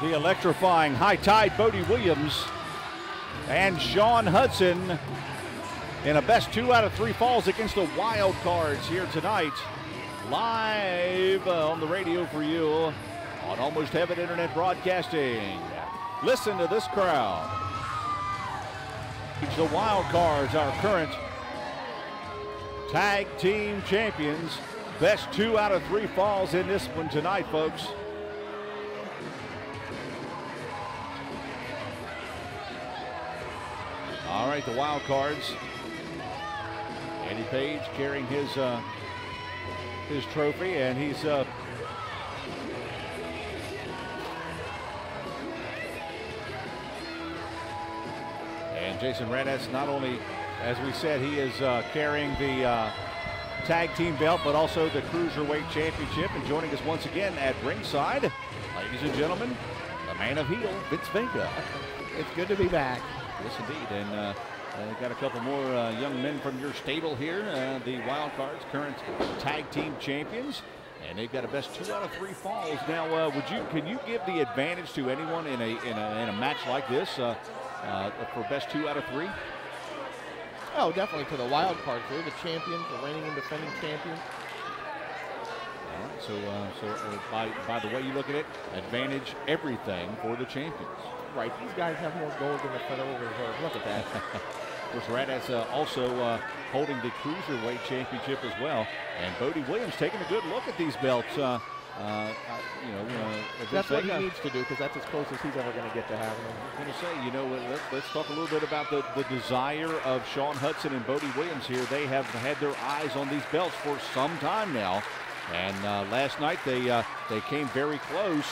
The electrifying high tide Bodie Williams and Sean Hudson in a best 2 out of 3 falls against the Wildcards here tonight. Live on the radio for you on Almost Heaven Internet Broadcasting. Listen to this crowd. The Wildcards, our current tag team champions. Best 2 out of 3 falls in this one tonight, folks. All right, the Wildcards. Eddie Page carrying his trophy, and he's and Jason Raddatz, not only, as we said, he is carrying the tag team belt, but also the Cruiserweight Championship. And joining us once again at ringside, ladies and gentlemen, the man of heel, Vince Vega. It's good to be back. Yes, indeed. And we've got a couple more young men from your stable here, the Wildcards, current tag team champions, and they've got a best 2 out of 3 falls. Now, can you give the advantage to anyone in a match like this for best 2 out of 3? Oh, definitely to the Wildcards. They're the champions, the reigning and defending champions. All right, so by the way you look at it, advantage everything for the champions. Right, these guys have more gold than the Federal Reserve. Look at that. Of course, Raddatz also holding the Cruiserweight Championship as well. And Bodie Williams taking a good look at these belts. That's what he needs to do, because that's as close as he's ever going to get to having them. I was going to say, let's talk a little bit about the desire of Sean Hudson and Bodie Williams here. They have had their eyes on these belts for some time now. And last night they came very close.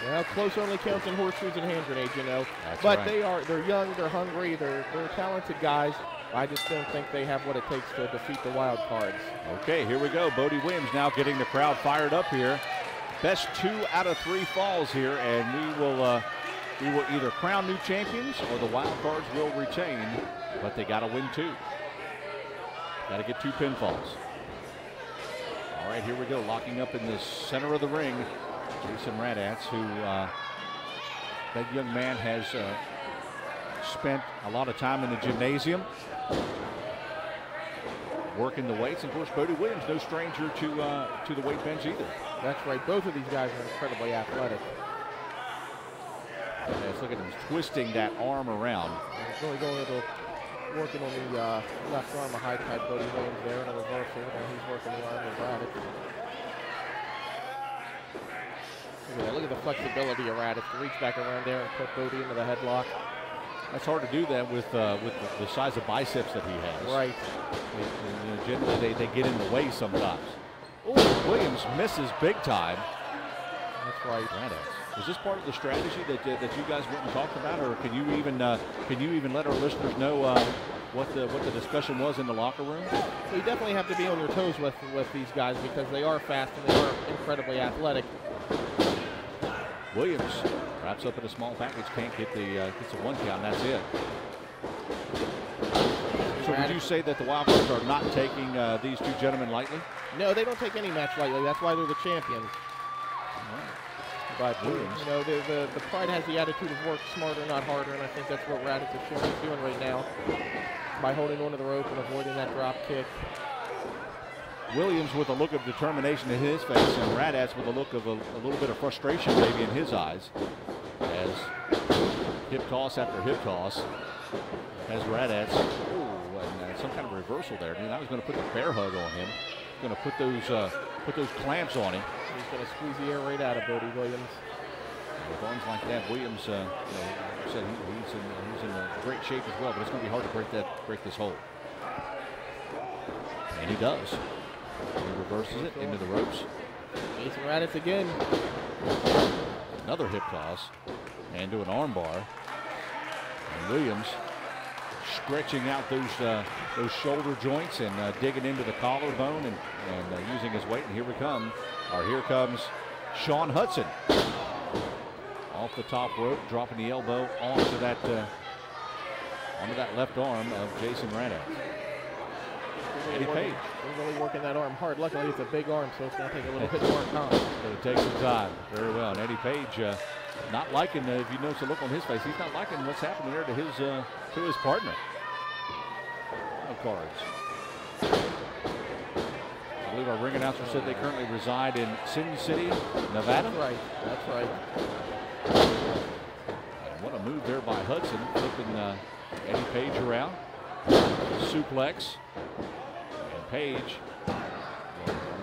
Well, close only counts in horseshoes and hand grenades, you know. That's but right. They're young, they're hungry, they're talented guys. I just don't think they have what it takes to defeat the Wildcards. Okay, here we go. Bodie Williams now getting the crowd fired up here. Best 2 out of 3 falls here, and we will either crown new champions or the Wildcards will retain, but they got to win 2. Got to get 2 pinfalls. All right, here we go. Locking up in the center of the ring, Jason Raddatz, who that young man has spent a lot of time in the gymnasium working the weights. And of course, Bodie Williams, no stranger to the weight bench either. That's right. Both of these guys are incredibly athletic. Let's look at him twisting that arm around. He's really going to working on the left arm of high tide Bodie Williams there in a reversal, and he's working the arm of Raddatz. Look at the flexibility of Raddatz to reach back around there and put Bodie into the headlock. That's hard to do that with the size of biceps that he has. Right. Generally, they get in the way sometimes. Oh, Williams misses big time. That's right. Raddatz. Is this part of the strategy that you guys went and talked about, or can you even let our listeners know what the discussion was in the locker room? So you definitely have to be on your toes with these guys, because they are fast and they are incredibly athletic. Williams wraps up in a small package, can't get gets a 1 count, and that's it. So would you say that the Wildcards are not taking these 2 gentlemen lightly? No, they don't take any match lightly. That's why they're the champions. But Williams, you know, the Pride has the attitude of work smarter, not harder, and I think that's what Raddatz is showing he's doing right now by holding onto the rope and avoiding that drop kick. Williams with a look of determination in his face, and Raddatz with a look of a little bit of frustration maybe in his eyes, as hip toss after hip toss as Raddatz, and some kind of reversal there. I mean, I was going to put the bear hug on him, going to put those clamps on him. He's going to squeeze the air right out of Bodie Williams. With arms like that, Williams said he's in great shape as well, but it's going to be hard to break this hold. And he does. He reverses it into the ropes. Jason Raddatz again. Another hip toss and to an arm bar. And Williams stretching out those shoulder joints and digging into the collarbone and using his weight. And here comes Sean Hudson. Off the top rope, dropping the elbow onto that left arm of Jason Raddatz. Eddie Page. They're really working that arm hard. Luckily, it's a big arm, so it's going to take a little bit more time. But it takes some time. Very well. And Eddie Page not liking, if you notice the look on his face, he's not liking what's happening there to his partner. Cards. I believe our ring announcer said they currently reside in Sin City, Nevada. That's right. That's right. And what a move there by Hudson, flipping Eddie Page around. Suplex. And Page. On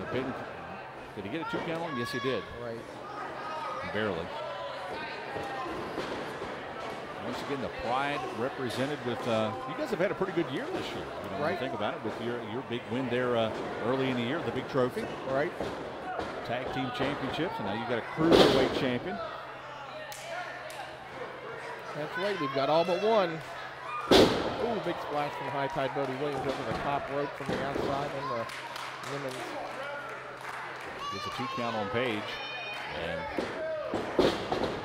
the pin. Did he get a 2 count on him? Yes, he did. Right. Barely. Once again, the Pride represented with, you guys have had a pretty good year this year. You know, when you think about it, with your big win there early in the year, the big trophy. Right. Tag team championships, and now you've got a cruiserweight champion. That's right, we've got all but one. Ooh, big splash from High Tide Bodie Williams over the top rope from the outside on the women's. Gets a 2 count on Page, and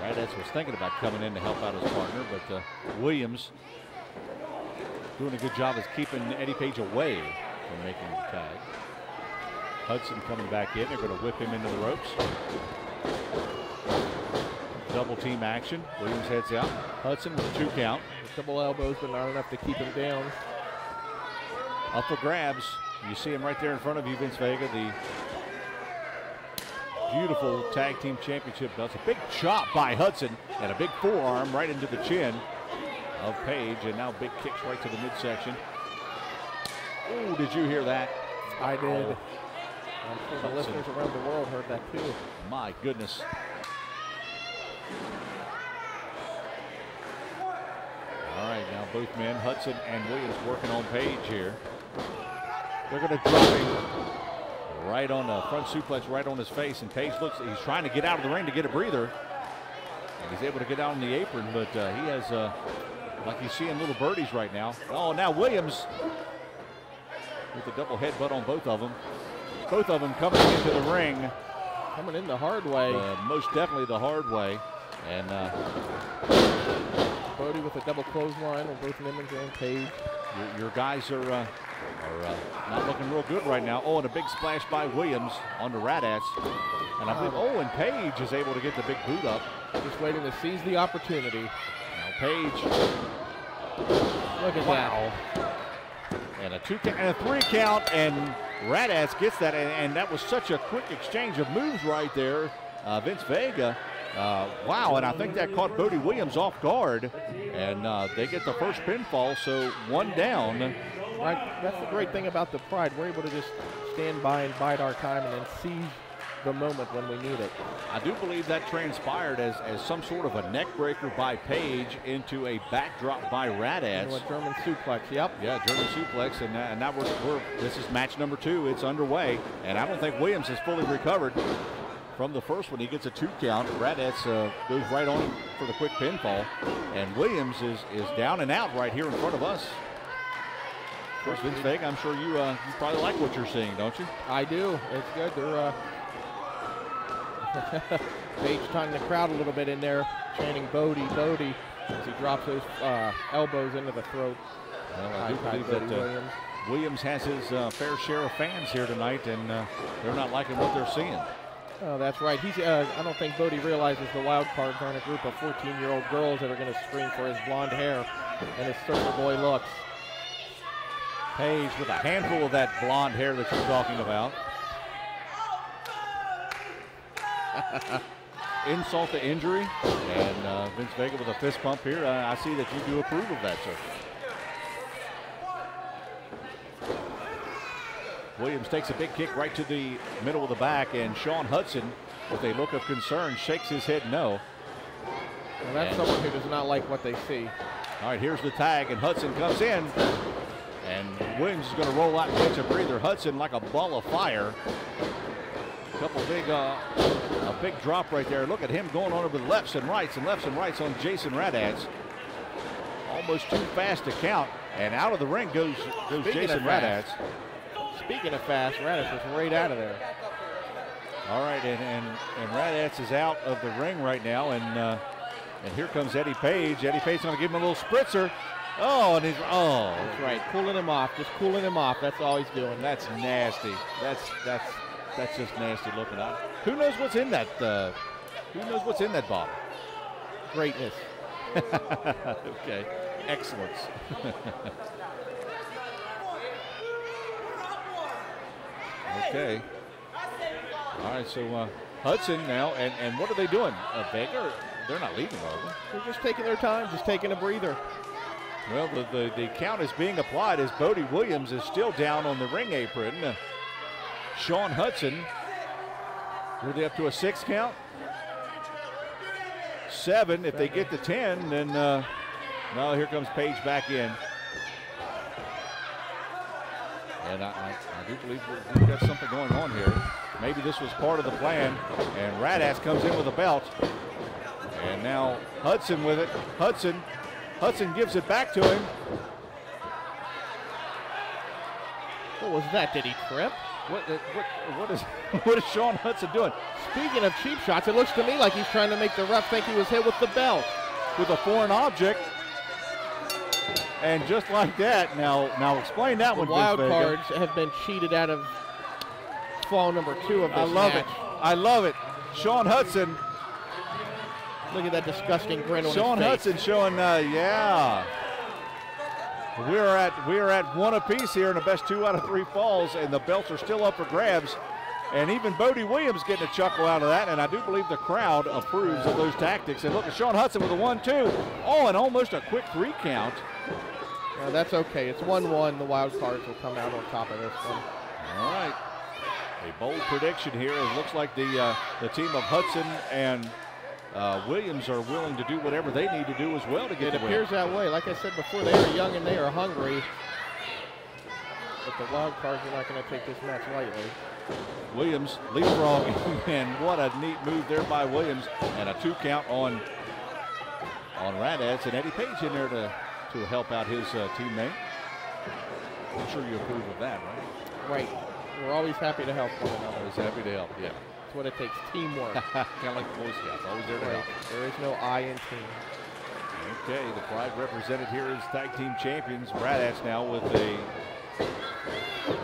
Radetz was thinking about coming in to help out his partner, but Williams doing a good job of keeping Eddie Page away from making the tag. Hudson coming back in. They're going to whip him into the ropes. Double team action. Williams heads out. Hudson with a 2 count. A couple elbows, but not enough to keep him down. Up for grabs. You see him right there in front of you, Vince Vega, the beautiful tag team championship belts. A big chop by Hudson and a big forearm right into the chin of Page, and now big kicks right to the midsection. Oh, did you hear that? I did. I'm sure the listeners around the world heard that too. My goodness. All right, now both men, Hudson and Williams, working on Page here. They're going to drop him right on the front suplex, right on his face, and Page looks, he's trying to get out of the ring to get a breather. And he's able to get out on the apron, but he has, like he's seeing little birdies right now. Oh, now Williams with a double headbutt on both of them. Both of them coming into the ring. Coming in the hard way. Most definitely the hard way. And Bodie with a double clothesline on both Nimmons and Page. Your guys are not looking real good right now. Oh, and a big splash by Williams onto Radetz. And I believe, and Page is able to get the big boot up. Just waiting to seize the opportunity. Now Page. Look at that. And a 2 count and a 3 count, and Radetz gets that, and that was such a quick exchange of moves right there. Vince Vega. Wow, and I think that caught Bodie Williams off guard, and they get the first pinfall, so 1 down. Right, that's the great thing about the Pride. We're able to just stand by and bide our time and then seize the moment when we need it. I do believe that transpired as some sort of a neck breaker by Page into a backdrop by Radetz. Into a German suplex, yep. Yeah, German suplex, and now this is match number 2. It's underway, and I don't think Williams has fully recovered from the first one. He gets a 2 count. Radetz goes right on him for the quick pinfall, and Williams is down and out right here in front of us. Of course, Vince Vega, I'm sure you probably like what you're seeing, don't you? I do. It's good. They're Page tying the crowd a little bit in there, chanting Bodie, Bodie, as he drops those elbows into the throat. Well, I do believe that Williams has his fair share of fans here tonight, and they're not liking what they're seeing. Oh, that's right. I don't think Bodie realizes the wild cards aren't a group of 14-year-old girls that are going to scream for his blonde hair and his surfer boy looks. Page with a handful of that blonde hair that you're talking about. Insult to injury, and Vince Vega with a fist pump here. I see that you do approve of that, sir. Williams takes a big kick right to the middle of the back, and Sean Hudson, with a look of concern, shakes his head no. Well, that's someone who does not like what they see. All right, here's the tag, and Hudson comes in, and Williams is going to roll out and catch a breather. Hudson like a ball of fire. Couple big, a big drop right there. Look at him going on with lefts and rights on Jason Radetz. Almost too fast to count, and out of the ring goes Jason Radetz. Speaking of fast, Radetz was right out of there. All right, and Radetz is out of the ring right now, and here comes Eddie Page. Eddie Page going to give him a little spritzer. Oh, and that's right, cooling him off, just cooling him off. That's all he's doing. That's nasty. That's just nasty looking. Who knows what's in that? Who knows what's in that bottle? Greatness. Okay, excellence. Okay. All right, so Hudson now, and what are they doing? Vega, they're not leaving, are they? They're just taking their time, just taking a breather. Well, the count is being applied as BODIE Williams is still down on the ring apron. Sean Hudson, were they up to a 6 count? 7. If they get to 10, then no, here comes Page back in. And I do believe we've got something going on here. Maybe this was part of the plan. And Radass comes in with a belt. And now Hudson with it. Hudson gives it back to him. What was that? Did he trip? What is Sean Hudson doing? Speaking of cheap shots, it looks to me like he's trying to make the ref think he was hit with the belt. With a foreign object. And just like that, now explain that one. Wild Cards have been cheated out of fall number 2 of this I love match. it. I love it. Sean Hudson. Look at that disgusting grin on Sean his face. Hudson showing, yeah. We are at 1 apiece here in the best 2 out of 3 falls, and the belts are still up for grabs. And even BODIE Williams getting a chuckle out of that, and I do believe the crowd approves of those tactics. And look at Sean Hudson with a 1-2. Oh, and almost a quick 3 count. That's okay. It's 1-1. The Wild Cards will come out on top of this one. All right. A bold prediction here. It looks like the team of Hudson and Williams are willing to do whatever they need to do as well to get the win. It appears that way. Like I said before, they are young and they are hungry. But the Wild Cards are not going to take this match lightly. Williams leapfrogging, and what a neat move there by Williams. And a 2 count on Radads, and Eddie Page in there to help out his teammate. I'm sure you approve of that, right? Right. We're always happy to help one another. Always happy to help, yeah. That's what it takes, teamwork. Kind of like the Boy Scouts, always there to help. There is no I in team. Okay, the Pride represented here as tag team champions. Radads now with a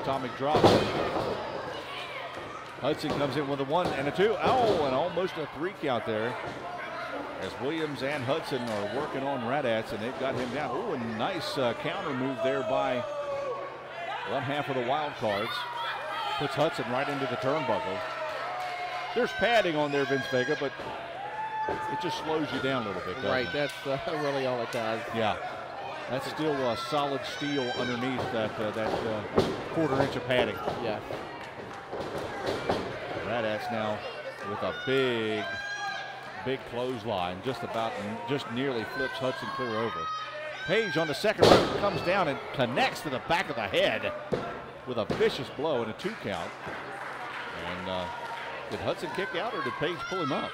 atomic drop. Hudson comes in with a 1 and a 2. Oh, and almost a 3 count there. As Williams and Hudson are working on Radads, and they've got him down. Oh, a nice counter move there by one half of the Wild Cards. Puts Hudson right into the turnbuckle. There's padding on there, Vince Vega, but it just slows you down a little bit. Right, that's really all it does. Yeah, that's still solid steel underneath that 1/4 inch of padding. Yeah. Radads now with a big clothesline, just nearly flips Hudson clear over. Page on the second rope comes down and connects to the back of the head with a vicious blow and a 2 count. And did Hudson kick out or did Page pull him up?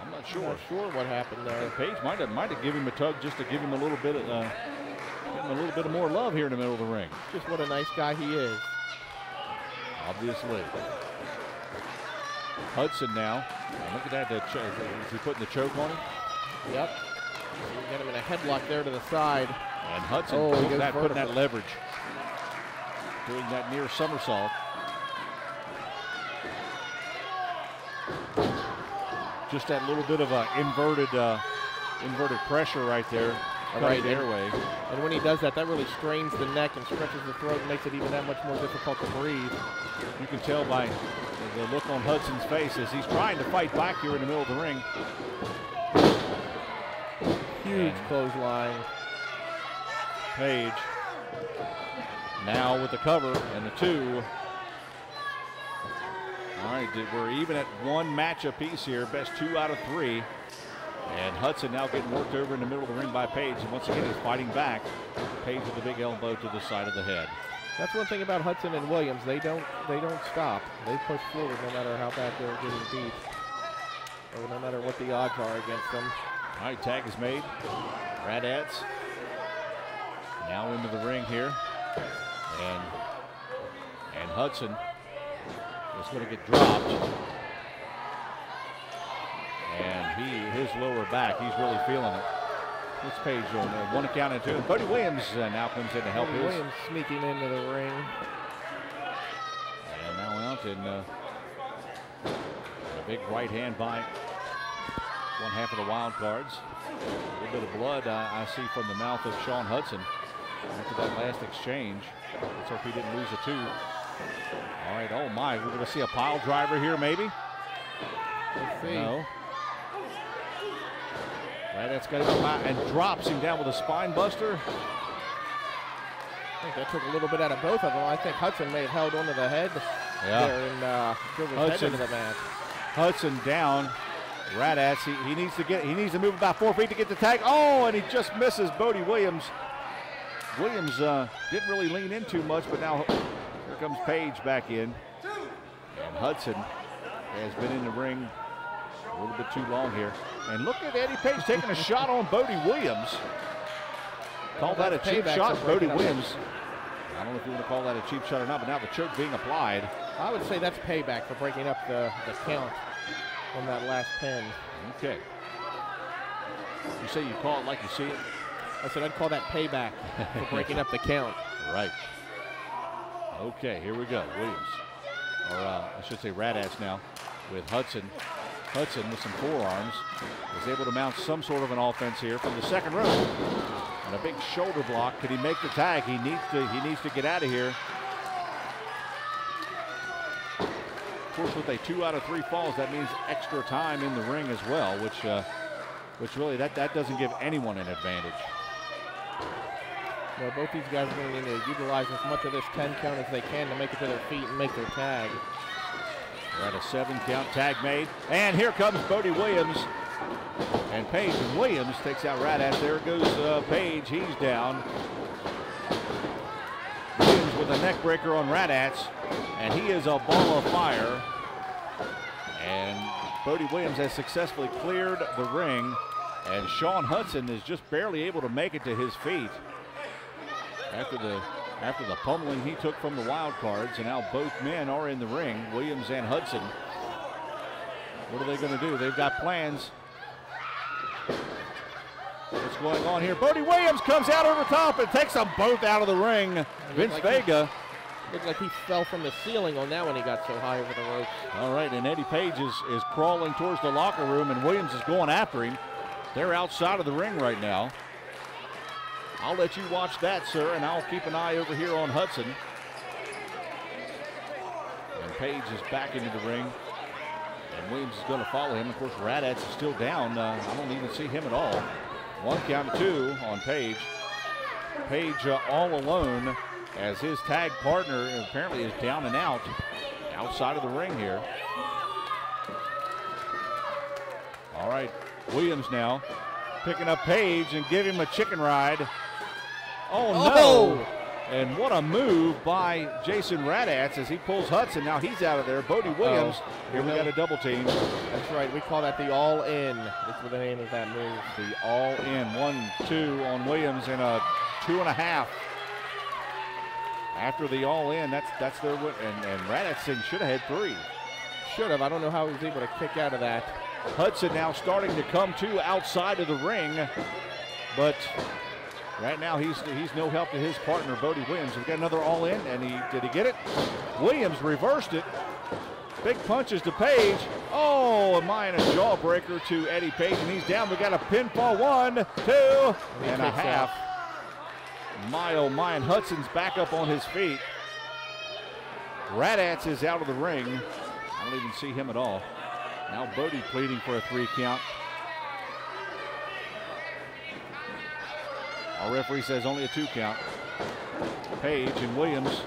I'm not sure. I'm not sure what happened there. Page might have given him a tug just to give him a little bit of more love here in the middle of the ring. Just what a nice guy he is. Obviously. Hudson now. And look at that. Is he putting the choke on him? Yep. You got him in a headlock there to the side. And Hudson putting that leverage. Doing that near somersault. Just that little bit of a inverted pressure right there. Right, airway. And when he does that, that really strains the neck and stretches the throat and makes it even that much more difficult to breathe. You can tell by the look on Hudson's face as he's trying to fight back here in the middle of the ring. Huge clothesline. Page now with the cover and the 2. All right, we're even at 1 match apiece here, best 2 out of 3. And Hudson now getting worked over in the middle of the ring by Page, and once again he's fighting back. Page with a big elbow to the side of the head. That's one thing about Hudson and Williams. They don't stop. They push forward no matter how bad they're getting beat, or no matter what the odds are against them. All right, tag is made. Radads now into the ring here, and Hudson is going to get dropped. And his lower back, he's really feeling it. What's Page doing there? 1 count and 2. And BODIE Williams now comes in to help his. Williams sneaking into the ring. And now out in a big right hand by one half of the Wild Cards. A little bit of blood I see from the mouth of Sean Hudson after that last exchange. Let's hope he didn't lose a tooth. All right, oh my, we're going to see a pile driver here maybe? Let's see. No. That's got him out and drops him down with a spine buster. I think that took a little bit out of both of them. I think Hudson may have held onto the head there and drove his head into the mat. Hudson down. Radats, he needs to move about 4 feet to get the tag. Oh, and he just misses BODIE Williams. Williams didn't really lean in too much, but now here comes Page back in. And Hudson has been in the ring a little bit too long here. And look at Eddie Page taking a shot on BODIE Williams. Call that a cheap shot, BODIE Williams. I don't know if you want to call that a cheap shot or not, but now the choke being applied. I would say that's payback for breaking up the count on that last pin. Okay. You say you call it like you see it? I said I'd call that payback for breaking up the count. Right. Okay, here we go. Williams, or I should say Radats now, with Hudson. Hudson with some forearms is able to mount some sort of an offense here from the second row. And a big shoulder block. Could he make the tag? He needs to get out of here. Of course, with a 2 out of 3 falls, that means extra time in the ring as well, which really that doesn't give anyone an advantage. Well, both these guys are going to need to utilize as much of this 10 count as they can to make it to their feet and make their tag. We're at a 7 count, tag made, and here comes BODIE Williams. And Page, and Williams takes out Radats. There goes Page, he's down. Williams with a neck breaker on Radats, and he is a ball of fire. And BODIE Williams has successfully cleared the ring, and Sean Hudson is just barely able to make it to his feet after the pummeling he took from the Wild Cards. And now both men are in the ring, Williams and Hudson. What are they going to do? They've got plans. What's going on here? BODIE Williams comes out over top and takes them both out of the ring. Vince Vega. Looked like he fell from the ceiling on that when he got so high over the ropes. All right, and Eddie Page is crawling towards the locker room, and Williams is going after him. They're outside of the ring right now. I'll let you watch that, sir, and I'll keep an eye over here on Hudson. And Page is back into the ring, and Williams is going to follow him. Of course, Radats is still down. I don't even see him at all. 1 count, 2 on Page. Page all alone as his tag partner apparently is down and out outside of the ring here. All right, Williams now picking up Page and giving him a chicken ride. Oh no! And what a move by Jason Radats as he pulls Hudson. Now he's out of there. BODIE Williams. Here we got a double team. That's right. We call that the all-in. That's what the name of that move. The all-in. 1-2 on Williams and a 2.5. After the all-in, that's their win. And Radats should have had 3. Should have. I don't know how he was able to kick out of that. Hudson now starting to come to outside of the ring, but right now he's no help to his partner BODIE Williams. We've got another all-in, and did he get it? Williams reversed it. Big punches to Page. Oh, and a jawbreaker to Eddie Page, and he's down. We got a pinfall. 1, 2, and a half. My oh my, and Hudson's back up on his feet. Radats is out of the ring. I don't even see him at all. Now BODIE pleading for a 3 count. Our referee says only a 2 count. Page and Williams.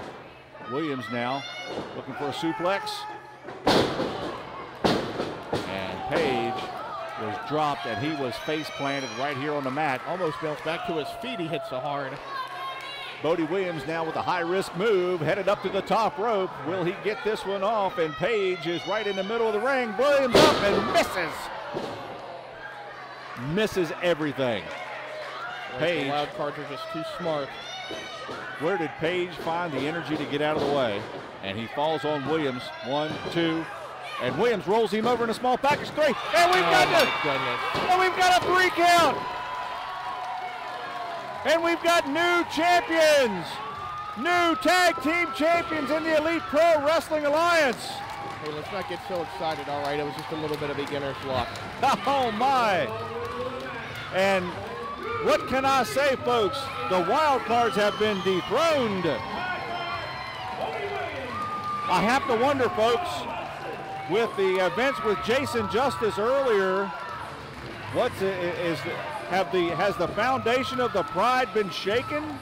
Williams now looking for a suplex. And Page was dropped, and he was face planted right here on the mat. Almost bounced back to his feet. He hit so hard. BODIE Williams now with a high-risk move, headed up to the top rope. Will he get this one off? And Page is right in the middle of the ring. Williams up and misses. Misses everything. Page. The Wild Cards are just too smart. Where did Page find the energy to get out of the way? And he falls on Williams. 1, 2, and Williams rolls him over in a small package. 3, and we've got a 3 count. And we've got new champions, new tag team champions in the Elite Pro Wrestling Alliance. Hey, let's not get so excited. All right, it was just a little bit of beginner's luck. Oh, my. And what can I say, folks? The Wildcards have been dethroned. I have to wonder, folks, with the events with Jason Justice earlier, has the foundation of the Pride been shaken?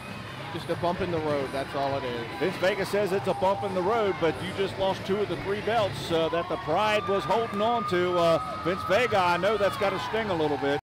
Just a bump in the road, that's all it is. Vince Vega says it's a bump in the road, but you just lost 2 of the 3 belts that the Pride was holding on to. Vince Vega, I know that's got to sting a little bit.